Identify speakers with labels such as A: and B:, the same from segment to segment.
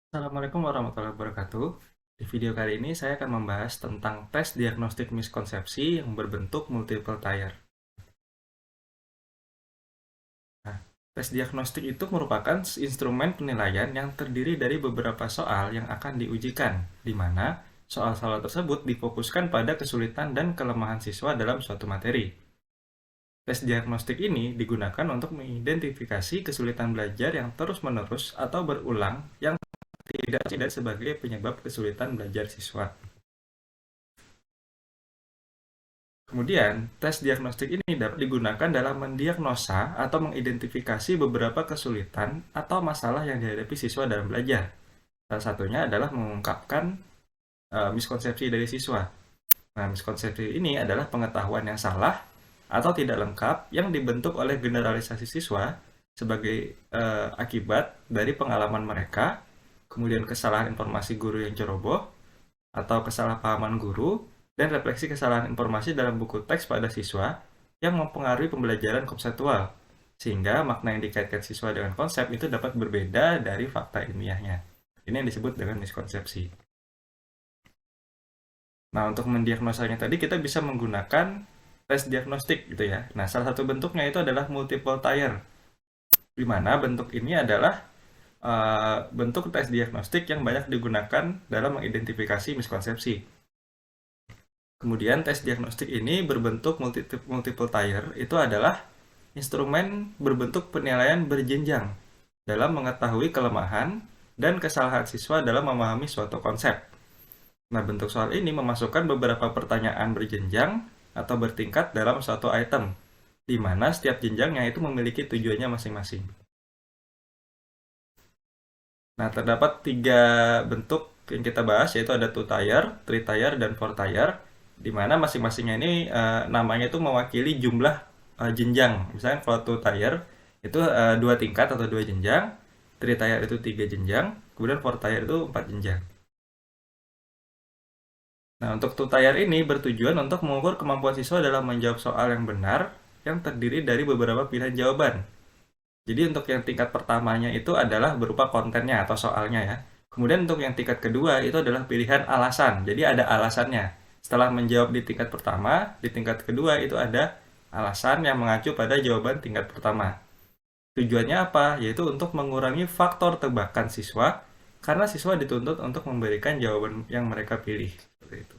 A: Assalamualaikum warahmatullahi wabarakatuh. Di video kali ini saya akan membahas tentang tes diagnostik miskonsepsi yang berbentuk multiple tier. Nah, tes diagnostik itu merupakan instrumen penilaian yang terdiri dari beberapa soal yang akan diujikan, di mana soal-soal tersebut difokuskan pada kesulitan dan kelemahan siswa dalam suatu materi. Tes diagnostik ini digunakan untuk mengidentifikasi kesulitan belajar yang terus-menerus atau berulang yang tidak sebagai penyebab kesulitan belajar siswa. Kemudian, tes diagnostik ini dapat digunakan dalam mendiagnosa atau mengidentifikasi beberapa kesulitan atau masalah yang dihadapi siswa dalam belajar. Salah satunya adalah mengungkapkan miskonsepsi dari siswa. Nah, miskonsepsi ini adalah pengetahuan yang salah atau tidak lengkap yang dibentuk oleh generalisasi siswa sebagai akibat dari pengalaman mereka, kemudian kesalahan informasi guru yang ceroboh, atau kesalahpahaman guru, dan refleksi kesalahan informasi dalam buku teks pada siswa yang mempengaruhi pembelajaran konseptual, sehingga makna yang dikaitkan siswa dengan konsep itu dapat berbeda dari fakta ilmiahnya. Ini yang disebut dengan miskonsepsi. Nah, untuk mendiagnosanya tadi kita bisa menggunakan tes diagnostik gitu ya. Nah, salah satu bentuknya itu adalah multiple tier, di mana bentuk ini adalah bentuk tes diagnostik yang banyak digunakan dalam mengidentifikasi miskonsepsi. Kemudian tes diagnostik ini berbentuk multiple tier itu adalah instrumen berbentuk penilaian berjenjang dalam mengetahui kelemahan dan kesalahan siswa dalam memahami suatu konsep. Nah, bentuk soal ini memasukkan beberapa pertanyaan berjenjang atau bertingkat dalam suatu item, di mana setiap jenjangnya itu memiliki tujuannya masing-masing. Nah, terdapat 3 bentuk yang kita bahas, yaitu ada 2 tier, 3 tier, dan 4 tier, di mana masing-masingnya ini namanya itu mewakili jumlah jenjang. Misalnya kalau 2 tier itu 2 tingkat atau 2 jenjang, 3 tier itu 3 jenjang, kemudian 4 tier itu 4 jenjang. Nah, untuk 2 tier ini bertujuan untuk mengukur kemampuan siswa dalam menjawab soal yang benar yang terdiri dari beberapa pilihan jawaban. Jadi untuk yang tingkat pertamanya itu adalah berupa kontennya atau soalnya ya. Kemudian untuk yang tingkat kedua itu adalah pilihan alasan. Jadi ada alasannya. Setelah menjawab di tingkat pertama, di tingkat kedua itu ada alasan yang mengacu pada jawaban tingkat pertama. Tujuannya apa? Yaitu untuk mengurangi faktor tebakan siswa karena siswa dituntut untuk memberikan jawaban yang mereka pilih. Seperti itu.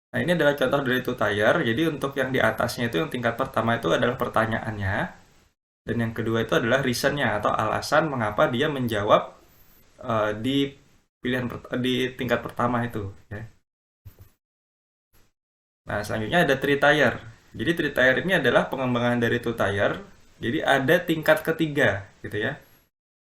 A: Nah, ini adalah contoh dari two tier. Jadi untuk yang di atasnya itu yang tingkat pertama itu adalah pertanyaannya. Dan yang kedua itu adalah reasonnya atau alasan mengapa dia menjawab di di tingkat pertama itu. Ya. Nah, selanjutnya ada three tier. Jadi three tier ini adalah pengembangan dari two tier. Jadi ada tingkat ketiga, gitu ya.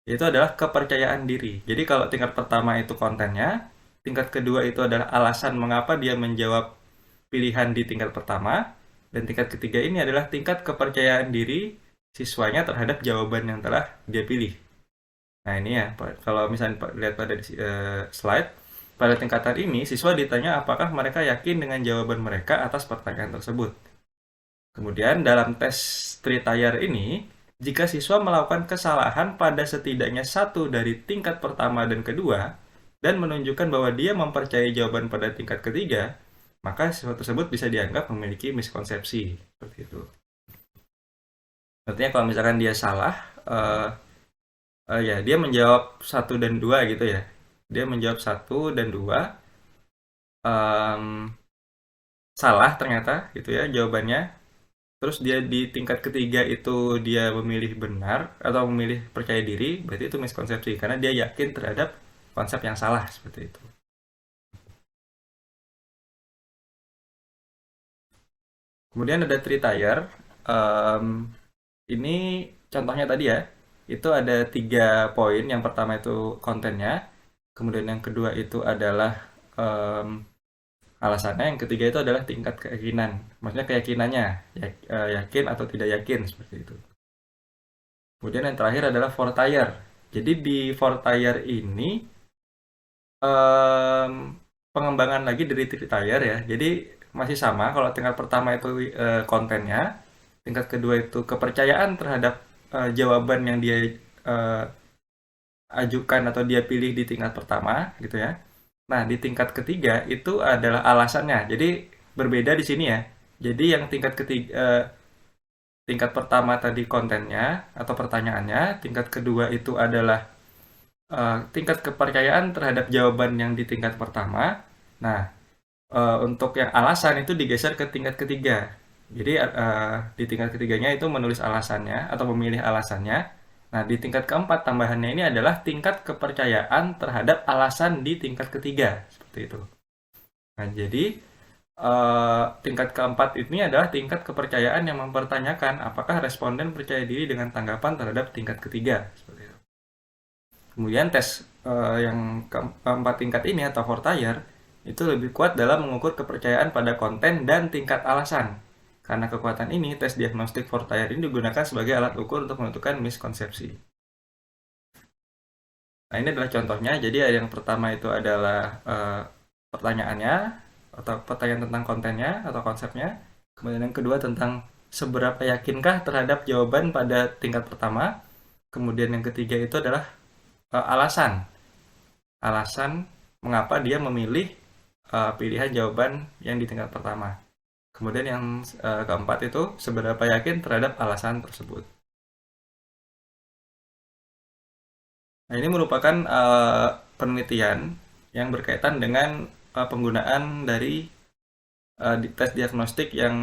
A: Itu adalah kepercayaan diri. Jadi kalau tingkat pertama itu kontennya, tingkat kedua itu adalah alasan mengapa dia menjawab pilihan di tingkat pertama, dan tingkat ketiga ini adalah tingkat kepercayaan diri siswanya terhadap jawaban yang telah dia pilih. Nah, ini ya, kalau misalnya lihat pada slide, pada tingkatan ini siswa ditanya apakah mereka yakin dengan jawaban mereka atas pertanyaan tersebut. Kemudian dalam tes Tritier ini, jika siswa melakukan kesalahan pada setidaknya satu dari tingkat pertama dan kedua, dan menunjukkan bahwa dia mempercayai jawaban pada tingkat ketiga, maka siswa tersebut bisa dianggap memiliki miskonsepsi. Seperti itu. Artinya kalau misalkan dia salah, ya dia menjawab satu dan dua gitu ya. Dia menjawab satu dan dua, salah ternyata gitu ya jawabannya. Terus dia di tingkat ketiga itu dia memilih benar atau memilih percaya diri, berarti itu miskonsepsi karena dia yakin terhadap konsep yang salah seperti itu. Kemudian ada three tier. Um, ini contohnya tadi ya. Itu ada 3 poin. Yang pertama itu kontennya. Kemudian yang kedua itu adalah um, alasannya. Yang ketiga itu adalah tingkat keyakinan. Maksudnya keyakinannya. Yakin atau tidak yakin seperti itu. Kemudian yang terakhir adalah four tier. Jadi di four tier ini um, pengembangan lagi dari three tier ya. Jadi masih sama. Kalau tingkat pertama itu kontennya, tingkat kedua itu kepercayaan terhadap jawaban yang dia uh, ajukan atau dia pilih di tingkat pertama gitu ya. Nah, di tingkat ketiga itu adalah alasannya. Jadi berbeda di sini ya. Jadi yang tingkat ketiga tingkat pertama tadi kontennya atau pertanyaannya, tingkat kedua itu adalah tingkat kepercayaan terhadap jawaban yang di tingkat pertama. Nah, untuk yang alasan itu digeser ke tingkat ketiga. Jadi di tingkat ketiganya itu menulis alasannya atau memilih alasannya. Nah, di tingkat keempat tambahannya ini adalah tingkat kepercayaan terhadap alasan di tingkat ketiga. Seperti itu. Nah, jadi tingkat keempat ini adalah tingkat kepercayaan yang mempertanyakan apakah responden percaya diri dengan tanggapan terhadap tingkat ketiga. Seperti itu. Kemudian tes yang keempat tingkat ini atau Fortayer itu lebih kuat dalam mengukur kepercayaan pada konten dan tingkat alasan. Karena kekuatan ini, tes diagnostik Fortayer ini digunakan sebagai alat ukur untuk menentukan miskonsepsi. Nah, ini adalah contohnya. Jadi yang pertama itu adalah pertanyaannya atau pertanyaan tentang kontennya atau konsepnya. Kemudian yang kedua tentang seberapa yakinkah terhadap jawaban pada tingkat pertama. Kemudian yang ketiga itu adalah alasan mengapa dia memilih pilihan jawaban yang di tingkat pertama. Kemudian yang keempat itu seberapa yakin terhadap alasan tersebut. Nah, ini merupakan penelitian yang berkaitan dengan penggunaan dari tes diagnostik yang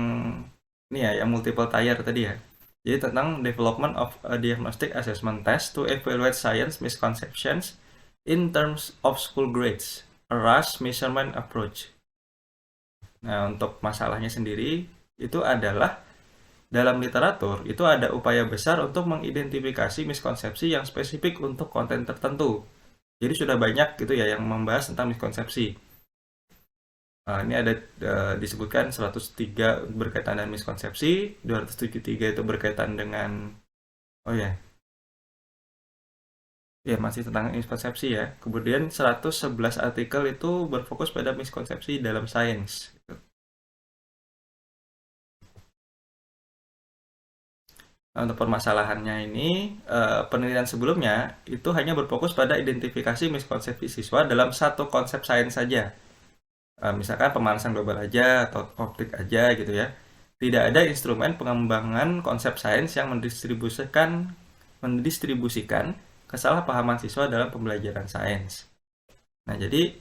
A: ini ya, yang multiple tier tadi ya. Jadi tentang development of a diagnostic assessment test to evaluate science misconceptions in terms of school grades, a RAS measurement approach. Nah, untuk masalahnya sendiri itu adalah dalam literatur itu ada upaya besar untuk mengidentifikasi miskonsepsi yang spesifik untuk konten tertentu. Jadi sudah banyak gitu ya yang membahas tentang miskonsepsi. Ini ada disebutkan 103 berkaitan dengan miskonsepsi, 273 itu berkaitan dengan ya masih tentang miskonsepsi ya. Kemudian 111 artikel itu berfokus pada miskonsepsi dalam sains. Nah, untuk permasalahannya ini, penelitian sebelumnya itu hanya berfokus pada identifikasi miskonsepsi siswa dalam satu konsep sains saja. Misalkan pemanasan global aja atau optik aja gitu ya. Tidak ada instrumen pengembangan konsep sains yang mendistribusikan kesalahpahaman siswa dalam pembelajaran sains. Nah, jadi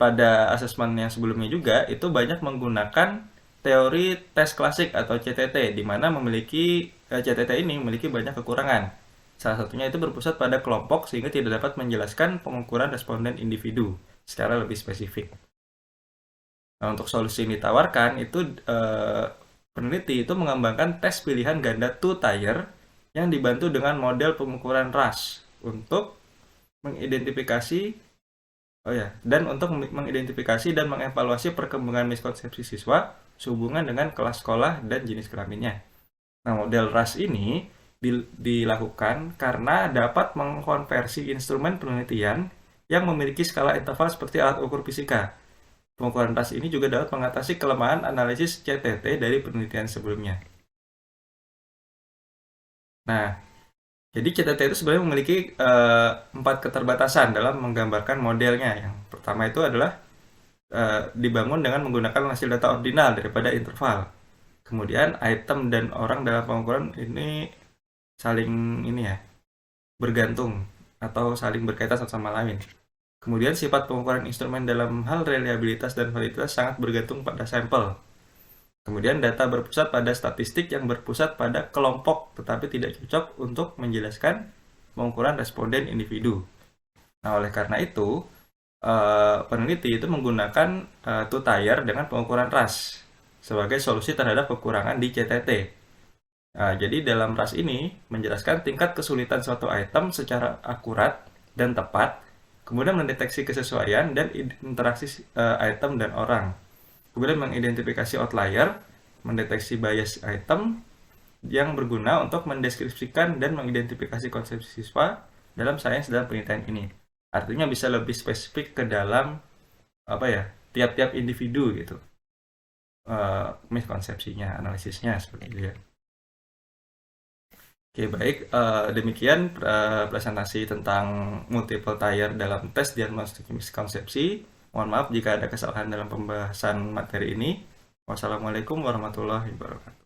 A: pada asesmen yang sebelumnya juga itu banyak menggunakan teori tes klasik atau CTT, di mana CTT ini memiliki banyak kekurangan. Salah satunya itu berpusat pada kelompok sehingga tidak dapat menjelaskan pengukuran responden individu secara lebih spesifik. Nah, untuk solusi yang ditawarkan itu peneliti itu mengembangkan tes pilihan ganda two-tier yang dibantu dengan model pengukuran RAS untuk mengidentifikasi mengidentifikasi dan mengevaluasi perkembangan miskonsepsi siswa sehubungan dengan kelas sekolah dan jenis kelaminnya. Nah, model RAS ini dilakukan karena dapat mengkonversi instrumen penelitian yang memiliki skala interval seperti alat ukur fisika. Pengukuran RAS ini juga dapat mengatasi kelemahan analisis CTT dari penelitian sebelumnya. Nah, jadi CTT itu sebenarnya memiliki 4 keterbatasan dalam menggambarkan modelnya. Yang pertama itu adalah dibangun dengan menggunakan hasil data ordinal daripada interval. Kemudian item dan orang dalam pengukuran ini saling bergantung atau saling berkaitan satu sama lain. Kemudian sifat pengukuran instrumen dalam hal reliabilitas dan validitas sangat bergantung pada sampel. Kemudian data berpusat pada statistik yang berpusat pada kelompok tetapi tidak cocok untuk menjelaskan pengukuran responden individu. Nah, oleh karena itu peneliti itu menggunakan two-tier dengan pengukuran RAS sebagai solusi terhadap kekurangan di CTT. Jadi dalam RAS ini menjelaskan tingkat kesulitan suatu item secara akurat dan tepat, kemudian mendeteksi kesesuaian dan interaksi item dan orang. Kemudian mengidentifikasi outlier, mendeteksi bias item yang berguna untuk mendeskripsikan dan mengidentifikasi konsepsi siswa dalam sains dalam penelitian ini. Artinya bisa lebih spesifik ke dalam tiap-tiap individu gitu. Miskonsepsinya, analisisnya seperti itu ya. Oke, baik. Demikian presentasi tentang multiple tier dalam tes diagnostik miskonsepsi. Mohon maaf jika ada kesalahan dalam pembahasan materi ini. Wassalamualaikum warahmatullahi wabarakatuh.